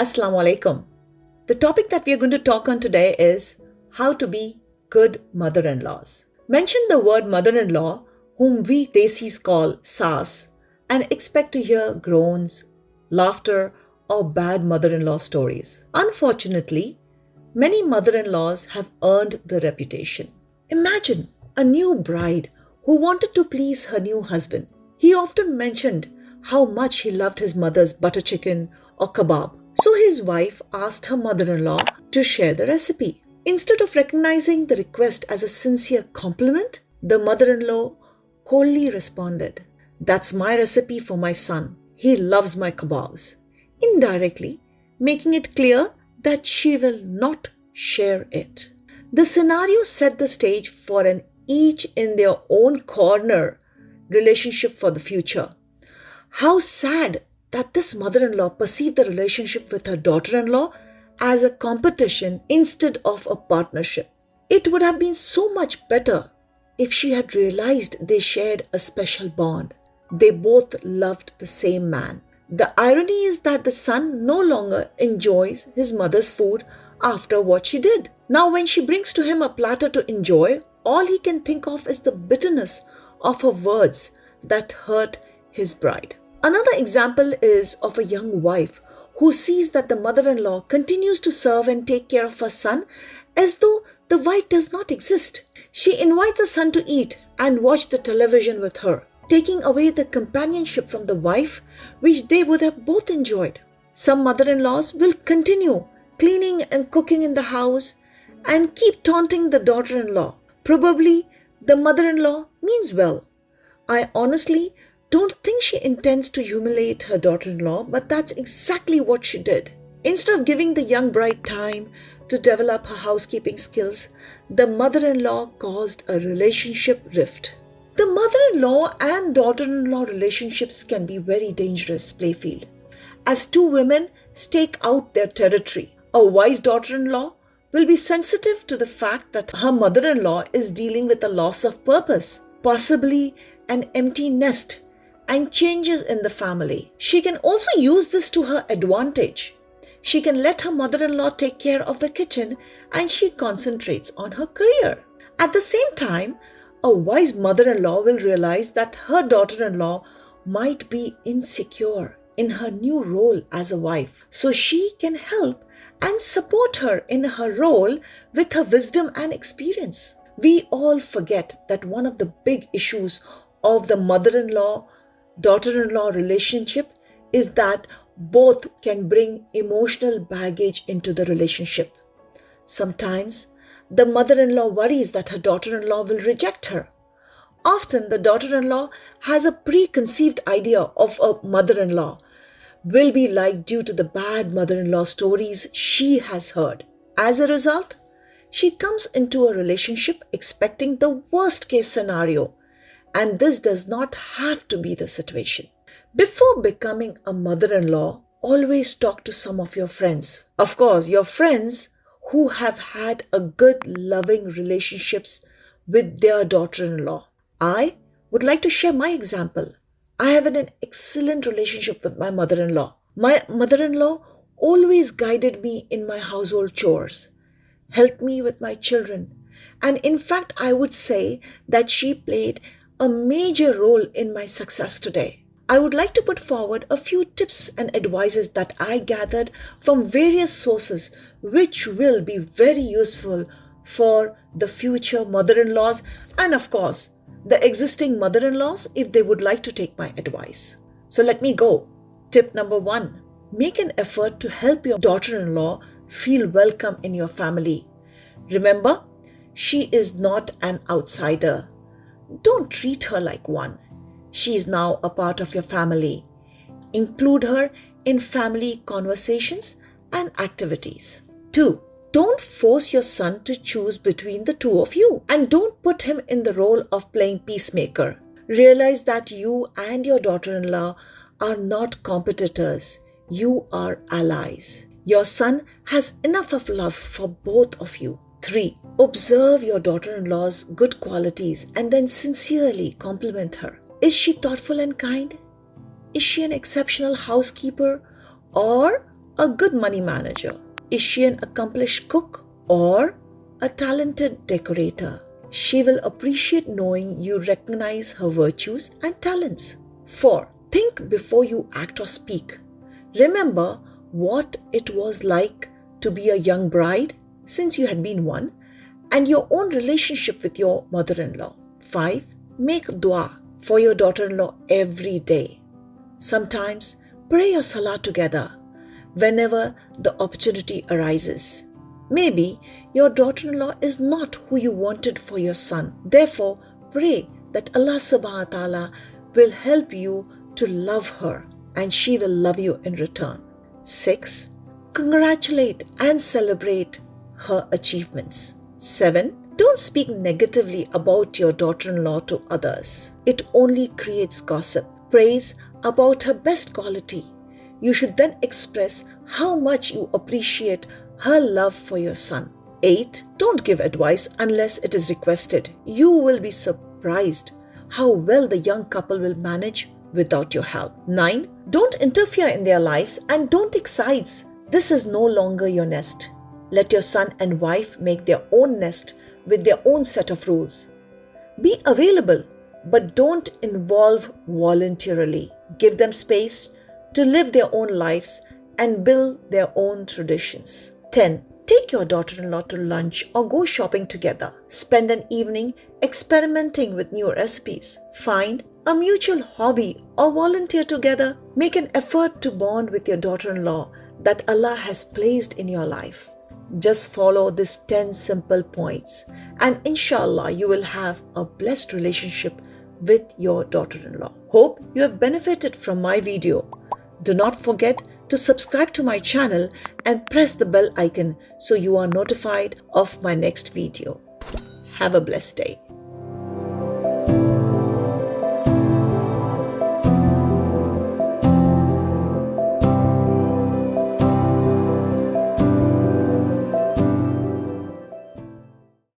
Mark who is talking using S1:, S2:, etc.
S1: Assalamu alaikum. The topic that we are going to talk on today is how to be good mother-in-laws. Mention the word mother-in-law, whom we Desis call Saas, and expect to hear groans, laughter, or bad mother-in-law stories. Unfortunately, many mother-in-laws have earned the reputation. Imagine a new bride who wanted to please her new husband. He often mentioned how much he loved his mother's butter chicken or kebab. So his wife asked her mother-in-law to share the recipe. Instead of recognizing the request as a sincere compliment, the mother-in-law coldly responded, "That's my recipe for my son. He loves my kebabs," indirectly making it clear that she will not share it. The scenario set the stage for an each in their own corner relationship for the future. How sad that this mother-in-law perceived the relationship with her daughter-in-law as a competition instead of a partnership. It would have been so much better if she had realized they shared a special bond. They both loved the same man. The irony is that the son no longer enjoys his mother's food after what she did. Now, when she brings to him a platter to enjoy, all he can think of is the bitterness of her words that hurt his bride. Another example is of a young wife who sees that the mother-in-law continues to serve and take care of her son as though the wife does not exist. She invites the son to eat and watch the television with her, taking away the companionship from the wife which they would have both enjoyed. Some mother-in-laws will continue cleaning and cooking in the house and keep taunting the daughter-in-law. Probably the mother-in-law means well. I honestly don't think she intends to humiliate her daughter-in-law, but that's exactly what she did. Instead of giving the young bride time to develop her housekeeping skills, the mother-in-law caused a relationship rift. The mother-in-law and daughter-in-law relationships can be very dangerous playfield, as two women stake out their territory. A wise daughter-in-law will be sensitive to the fact that her mother-in-law is dealing with a loss of purpose, possibly an empty nest, and changes in the family. She can also use this to her advantage. She can let her mother-in-law take care of the kitchen and she concentrates on her career. At the same time, a wise mother-in-law will realize that her daughter-in-law might be insecure in her new role as a wife, so she can help and support her in her role with her wisdom and experience. We all forget that one of the big issues of the mother-in-law daughter-in-law relationship is that both can bring emotional baggage into the relationship. Sometimes the mother-in-law worries that her daughter-in-law will reject her. Often the daughter-in-law has a preconceived idea of a mother-in-law will be like due to the bad mother-in-law stories she has heard. As a result, she comes into a relationship expecting the worst case scenario, and this does not have to be the situation. Before becoming a mother-in-law, always talk to some of your friends. Of course, your friends who have had a good, loving relationships with their daughter-in-law. I would like to share my example. I have an excellent relationship with my mother-in-law. My mother-in-law always guided me in my household chores, helped me with my children, and in fact, I would say that she played a major role in my success today. I would like to put forward a few tips and advices that I gathered from various sources which will be very useful for the future mother-in-laws and of course the existing mother-in-laws if they would like to take my advice. So let me go. Tip number 1. Make an effort to help your daughter-in-law feel welcome in your family. Remember, she is not an outsider. Don't treat her like one. She is now a part of your family. Include her in family conversations and activities. 2. Don't force your son to choose between the two of you and don't put him in the role of playing peacemaker. Realize that you and your daughter-in-law are not competitors. You are allies. Your son has enough of love for both of you. 3. Observe your daughter-in-law's good qualities and then sincerely compliment her. Is she thoughtful and kind? Is she an exceptional housekeeper? Or a good money manager? Is she an accomplished cook or a talented decorator? She will appreciate knowing you recognize her virtues and talents. 4. Think before you act or speak. Remember what it was like to be a young bride, since you had been one, and your own relationship with your mother-in-law. 5. Make dua for your daughter-in-law every day. Sometimes pray your salah together whenever the opportunity arises. Maybe your daughter-in-law is not who you wanted for your son. Therefore, pray that Allah subhanahu wa ta'ala will help you to love her and she will love you in return. 6. Congratulate and celebrate her achievements. 7. Don't speak negatively about your daughter-in-law to others. It only creates gossip. Praise about her best quality. You should then express how much you appreciate her love for your son. 8. Don't give advice unless it is requested. You will be surprised how well the young couple will manage without your help. 9. Don't interfere in their lives and don't take sides. This is no longer your nest. Let your son and wife make their own nest with their own set of rules. Be available, but don't involve voluntarily. Give them space to live their own lives and build their own traditions. 10. Take your daughter-in-law to lunch or go shopping together. Spend an evening experimenting with new recipes. Find a mutual hobby or volunteer together. Make an effort to bond with your daughter-in-law that Allah has placed in your life. Just follow these 10 simple points and inshallah you will have a blessed relationship with your daughter-in-law. Hope you have benefited from my video. Do not forget to subscribe to my channel and press the bell icon so you are notified of my next video. Have a blessed day.